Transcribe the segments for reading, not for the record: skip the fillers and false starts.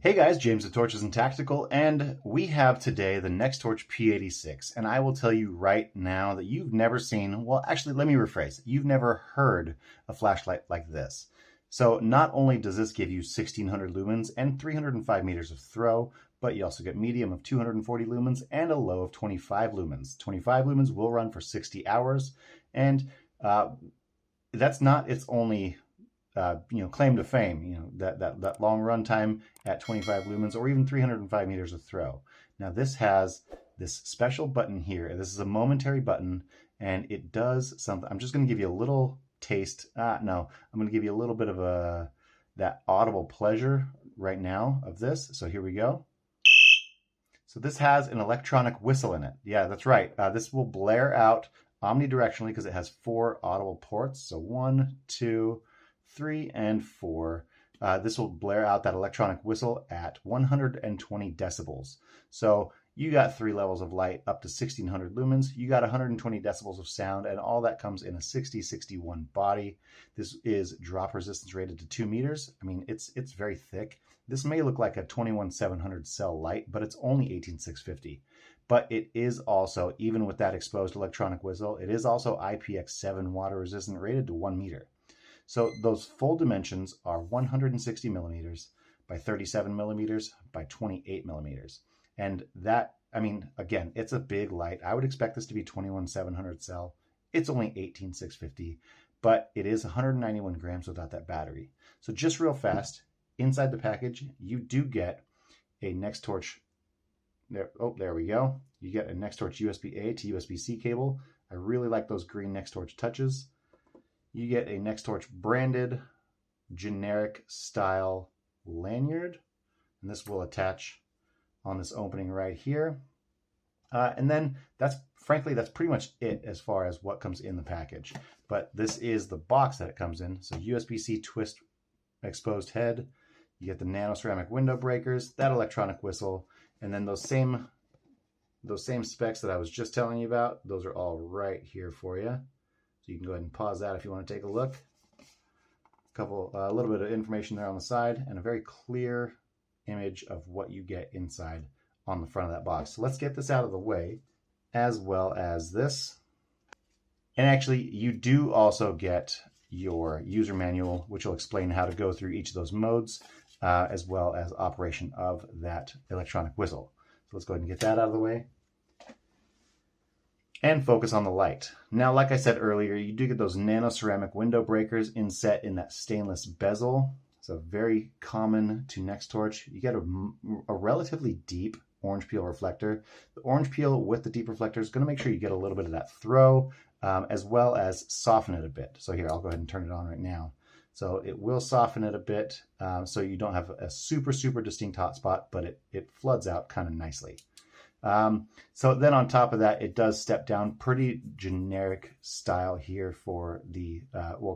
Hey guys, James with Torches and Tactical, and we have today the NEXTORCH P86, and I will tell you right now that you've never seen, well actually let me rephrase, you've never heard a flashlight like this. So not only does this give you 1600 lumens and 305 meters of throw, but you also get medium of 240 lumens and a low of 25 lumens. 25 lumens will run for 60 hours, and that's not its only claim to fame, that long run time at 25 lumens or even 305 meters of throw. Now this has this special button here. This is a momentary button and it does something. I'm just going to give you a little taste. No, I'm going to give you a little bit of that audible pleasure right now of this. So here we go. So this has an electronic whistle in it. Yeah, that's right. This will blare out omnidirectionally because it has 4 audible ports. So 1, 2, 3, and 4. This will blare out that electronic whistle at 120 decibels. So you got 3 levels of light up to 1600 lumens. You got 120 decibels of sound, and all that comes in a 6061 body. This is drop resistance rated to 2 meters. I mean, it's very thick. This may look like a 21700 cell light, but it's only 18650. But it is also, even with that exposed electronic whistle, it is also IPX7 water resistant rated to 1 meter. So those full dimensions are 160 millimeters by 37 millimeters by 28 millimeters. And that, I mean, again, it's a big light. I would expect this to be 21700 cell. It's only 18650, but it is 191 grams without that battery. So just real fast, inside the package, you do get a NEXTORCH. There we go. You get a NEXTORCH USB-A to USB-C cable. I really like those green NEXTORCH touches. You get a NEXTORCH branded generic style lanyard, and this will attach on this opening right here. And then that's pretty much it as far as what comes in the package. But this is the box that it comes in. So USB-C twist exposed head. You get the nano ceramic window breakers, that electronic whistle, and then those same specs that I was just telling you about. Those are all right here for you. So you can go ahead and pause that if you want to take a look. A little bit of information there on the side and a very clear image of what you get inside on the front of that box. So let's get this out of the way, as well as this. And actually, you do also get your user manual, which will explain how to go through each of those modes, as well as operation of that electronic whistle. So let's go ahead and get that out of the way. And focus on the light. Now, like I said earlier, you do get those nano ceramic window breakers inset in that stainless bezel. So very common to NEXTORCH. You get a relatively deep orange peel reflector. The orange peel with the deep reflector is going to make sure you get a little bit of that throw, as well as soften it a bit. So here, I'll go ahead and turn it on right now. So it will soften it a bit, so you don't have a super, super distinct hot spot, but it floods out kind of nicely. So then on top of that, it does step down pretty generic style here for the,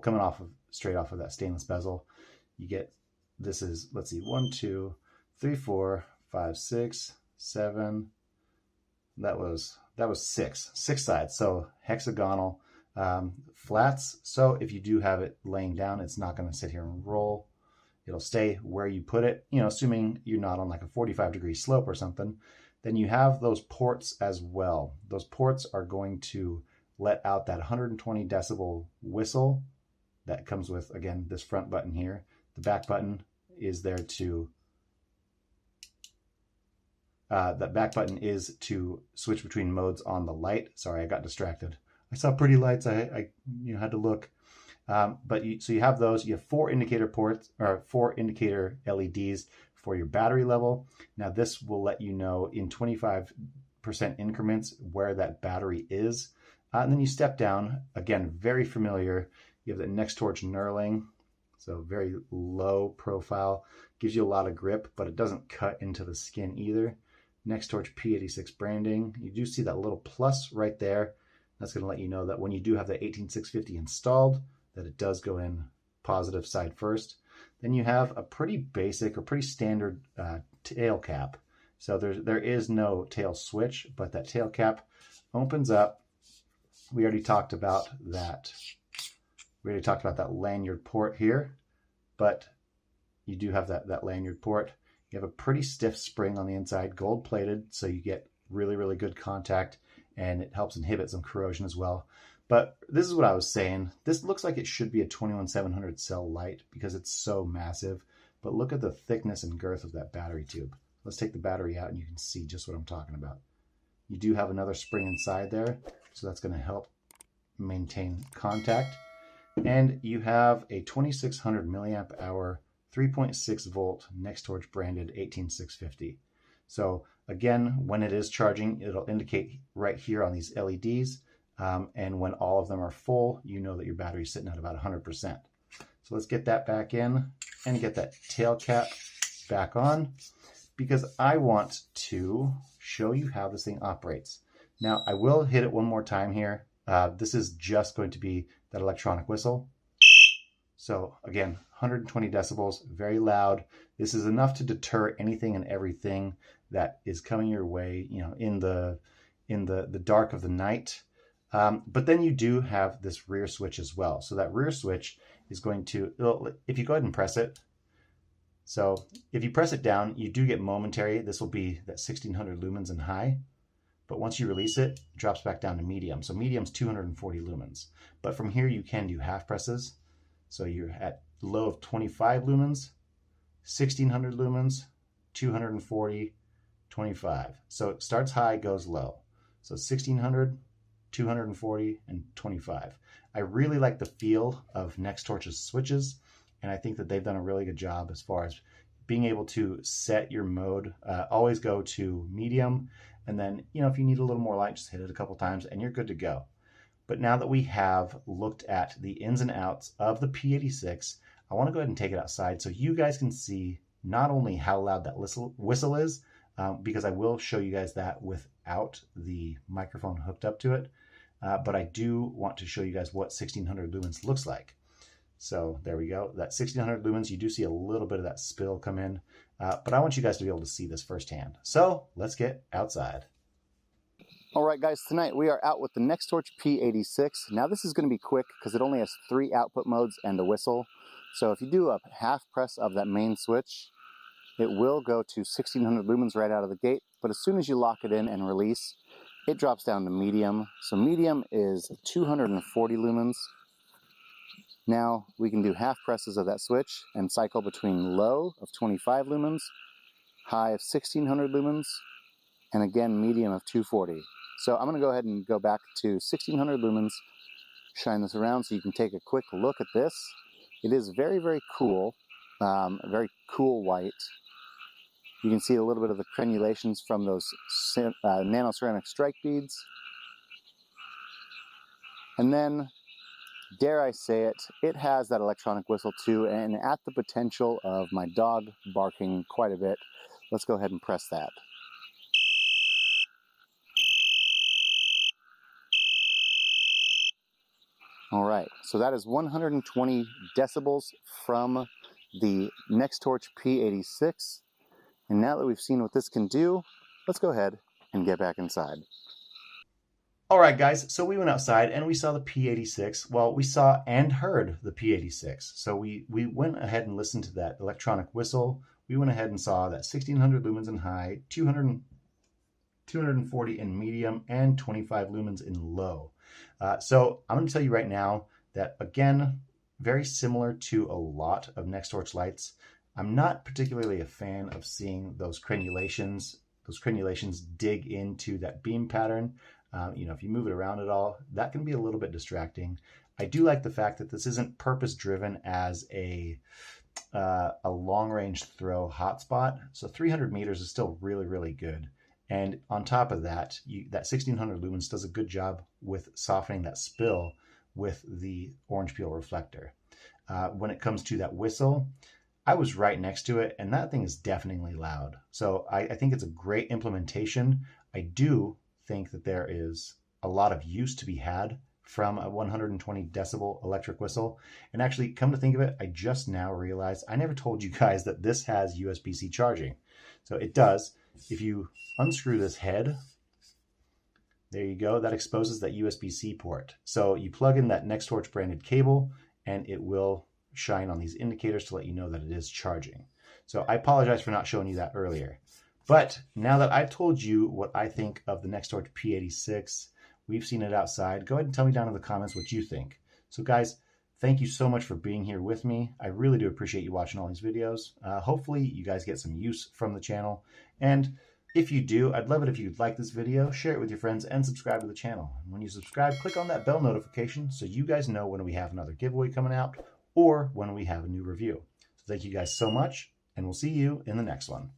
coming straight off of that stainless bezel. You get, this is, let's see, 1, 2, 3, 4, 5, 6, 7. That was 6 sides. So hexagonal, flats. So if you do have it laying down, it's not going to sit here and roll. It'll stay where you put it, assuming you're not on like a 45-degree slope or something. Then you have those ports as well. Those ports are going to let out that 120 decibel whistle that comes with, again, this front button here. The back button is there to, that back button is to switch between modes on the light. Sorry, I got distracted. I saw pretty lights. I had to look. So you have those. You have 4 indicator ports, or 4 indicator LEDs for your battery level. Now this will let you know in 25% increments where that battery is. And then you step down, again, very familiar. You have the NEXTORCH knurling, so very low profile, gives you a lot of grip, but it doesn't cut into the skin either. NEXTORCH P86 branding. You do see that little plus right there. That's going to let you know that when you do have the 18650 installed, that it does go in positive side first. Then you have a pretty basic or pretty standard tail cap. So there is no tail switch, but that tail cap opens up. We already talked about that. We already talked about that lanyard port here, but you do have that lanyard port. You have a pretty stiff spring on the inside, gold plated, so you get really, really good contact, and it helps inhibit some corrosion as well. But this is what I was saying. This looks like it should be a 21700 cell light because it's so massive, but look at the thickness and girth of that battery tube. Let's take the battery out and you can see just what I'm talking about. You do have another spring inside there, so that's going to help maintain contact. And you have a 2600 milliamp hour, 3.6 volt NEXTORCH branded 18650. So again, when it is charging, it'll indicate right here on these LEDs. And when all of them are full, you know that your battery is sitting at about 100%. So let's get that back in and get that tail cap back on, because I want to show you how this thing operates. Now, I will hit it one more time here. This is just going to be that electronic whistle. So again, 120 decibels, very loud. This is enough to deter anything and everything that is coming your way, you know, in the dark of the night. But then you do have this rear switch as well. So that rear switch is going to, if you go ahead and press it, so if you press it down, you do get momentary. This will be that 1600 lumens in high. But once you release it, it drops back down to medium. So medium's 240 lumens. But from here, you can do half presses. So you're at low of 25 lumens, 1600 lumens, 240, 25. So it starts high, goes low. So 1600, 240, and 25. I really like the feel of NEXTORCH's switches, and I think that they've done a really good job as far as being able to set your mode. Always go to medium, and then, you know, if you need a little more light, just hit it a couple times and you're good to go. But now that we have looked at the ins and outs of the P86, I want to go ahead and take it outside so you guys can see not only how loud that whistle is, because I will show you guys that without the microphone hooked up to it, but I do want to show you guys what 1600 lumens looks like. So there we go. That 1600 lumens, you do see a little bit of that spill come in, but I want you guys to be able to see this firsthand. So let's get outside. All right, guys, tonight we are out with the NEXTORCH P86. Now this is going to be quick because it only has 3 output modes and a whistle. So if you do a half press of that main switch, it will go to 1600 lumens right out of the gate. But as soon as you lock it in and release, it drops down to medium. So medium is 240 lumens. Now we can do half presses of that switch and cycle between low of 25 lumens, high of 1600 lumens, and again medium of 240. So I'm going to go ahead and go back to 1600 lumens, shine this around so you can take a quick look at this. It is very, very cool, very cool white. You can see a little bit of the crenulations from those nanoceramic strike beads. And then, dare I say it, it has that electronic whistle too, and at the potential of my dog barking quite a bit, let's go ahead and press that. All right, so that is 120 decibels from the NEXTORCH P86. And now that we've seen what this can do, let's go ahead and get back inside. All right, guys, so we went outside and we saw the P86. Well, we saw and heard the P86. So we went ahead and listened to that electronic whistle. We went ahead and saw that 1600 lumens in high, 240 in medium, and 25 lumens in low. So I'm going to tell you right now that, again, very similar to a lot of NEXTORCH lights, I'm not particularly a fan of seeing those crenulations dig into that beam pattern. You know, if you move it around at all, that can be a little bit distracting. I do like the fact that this isn't purpose-driven as a long-range throw hotspot. So 300 meters is still really, really good. And on top of that, that 1600 lumens does a good job with softening that spill with the orange peel reflector. When it comes to that whistle, I was right next to it, and that thing is definitely loud. So I think it's a great implementation. I do think that there is a lot of use to be had from a 120 decibel electric whistle. And actually, come to think of it, I just now realized I never told you guys that this has USB-C charging. So it does. If you unscrew this head, there you go, that exposes that USB-C port. So you plug in that NEXTORCH branded cable and it will shine on these indicators to let you know that it is charging. So I apologize for not showing you that earlier. But now that I've told you what I think of the NEXTORCH P86, we've seen it outside, go ahead and tell me down in the comments what you think. So guys, thank you so much for being here with me. I really do appreciate you watching all these videos. Hopefully you guys get some use from the channel. And if you do, I'd love it if you'd like this video, share it with your friends, and subscribe to the channel. And when you subscribe, click on that bell notification so you guys know when we have another giveaway coming out or when we have a new review. So thank you guys so much, and we'll see you in the next one.